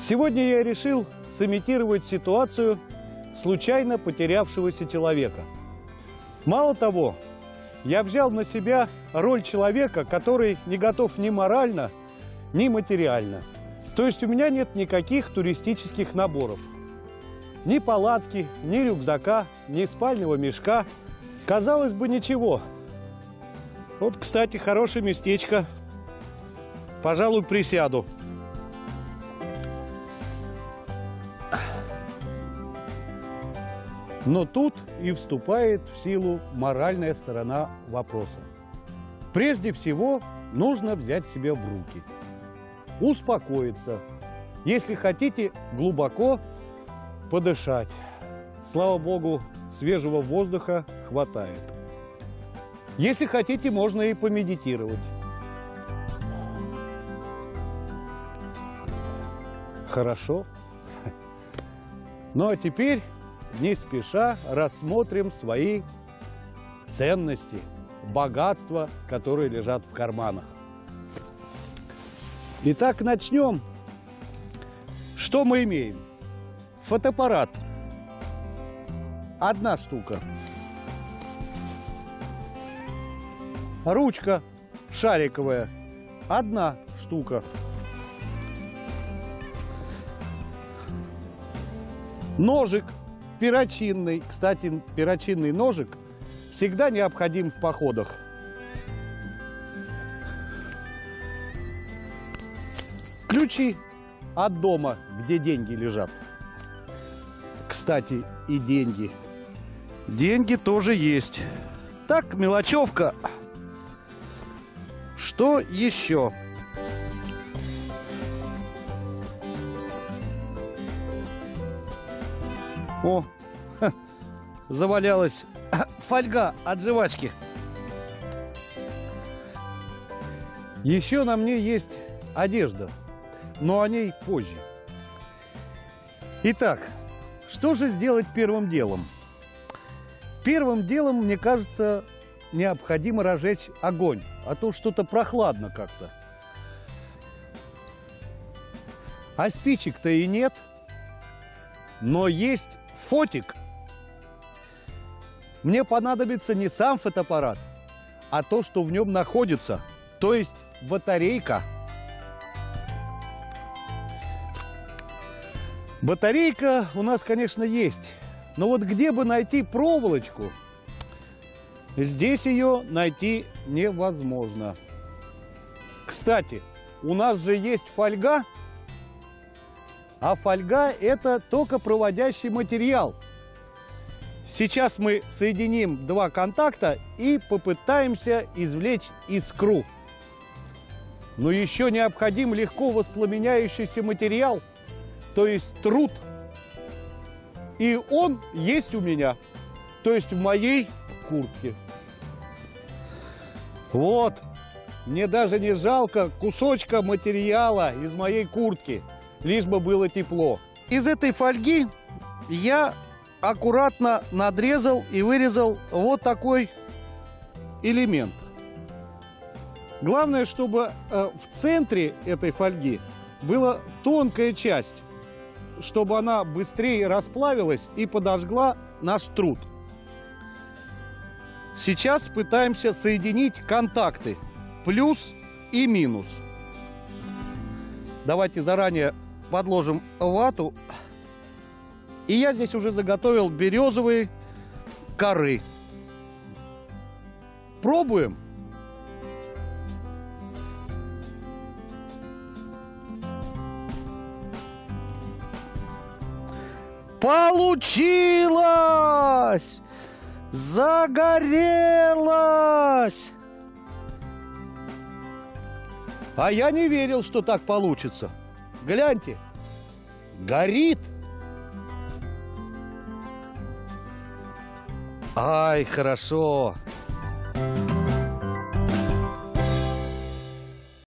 Сегодня я решил сымитировать ситуацию случайно потерявшегося человека. Мало того, я взял на себя роль человека, который не готов ни морально, ни материально. То есть у меня нет никаких туристических наборов. Ни палатки, ни рюкзака, ни спального мешка. Казалось бы, ничего. Вот, кстати, хорошее местечко. Пожалуй, присяду. Но тут и вступает в силу моральная сторона вопроса. Прежде всего, нужно взять себя в руки. Успокоиться. Если хотите, глубоко подышать. Слава богу, свежего воздуха хватает. Если хотите, можно и помедитировать. Хорошо. Ну а теперь, не спеша, рассмотрим свои ценности, богатства, которые лежат в карманах. Итак, начнем. Что мы имеем? Фотоаппарат. Одна штука. Ручка шариковая. Одна штука. Ножик перочинный. Кстати, перочинный ножик всегда необходим в походах. Ключи от дома, где деньги лежат. Кстати, и деньги. Деньги тоже есть. Так, мелочевка. Что еще? О, завалялась фольга от жвачки. Еще на мне есть одежда, но о ней позже. Итак, что же сделать первым делом? Первым делом, мне кажется, необходимо разжечь огонь, а то что-то прохладно как-то. А спичек-то и нет, но есть фотик. Мне понадобится не сам фотоаппарат, а то, что в нем находится, то есть батарейка. Батарейка у нас, конечно, есть, но вот где бы найти проволочку, здесь ее найти невозможно. Кстати, у нас же есть фольга, а фольга – это токопроводящий материал. Сейчас мы соединим два контакта и попытаемся извлечь искру. Но еще необходим легко воспламеняющийся материал, то есть труд. И он есть у меня, то есть в моей куртке. Вот, мне даже не жалко кусочка материала из моей куртки, лишь бы было тепло. Из этой фольги я аккуратно надрезал и вырезал вот такой элемент. Главное, чтобы в центре этой фольги была тонкая часть, чтобы она быстрее расплавилась и подожгла наш труд. Сейчас пытаемся соединить контакты плюс и минус. Давайте заранее подложим вату. И я здесь уже заготовил березовые коры. Пробуем. Получилось! Загорелось! А я не верил, что так получится. Гляньте, горит. Ай, хорошо.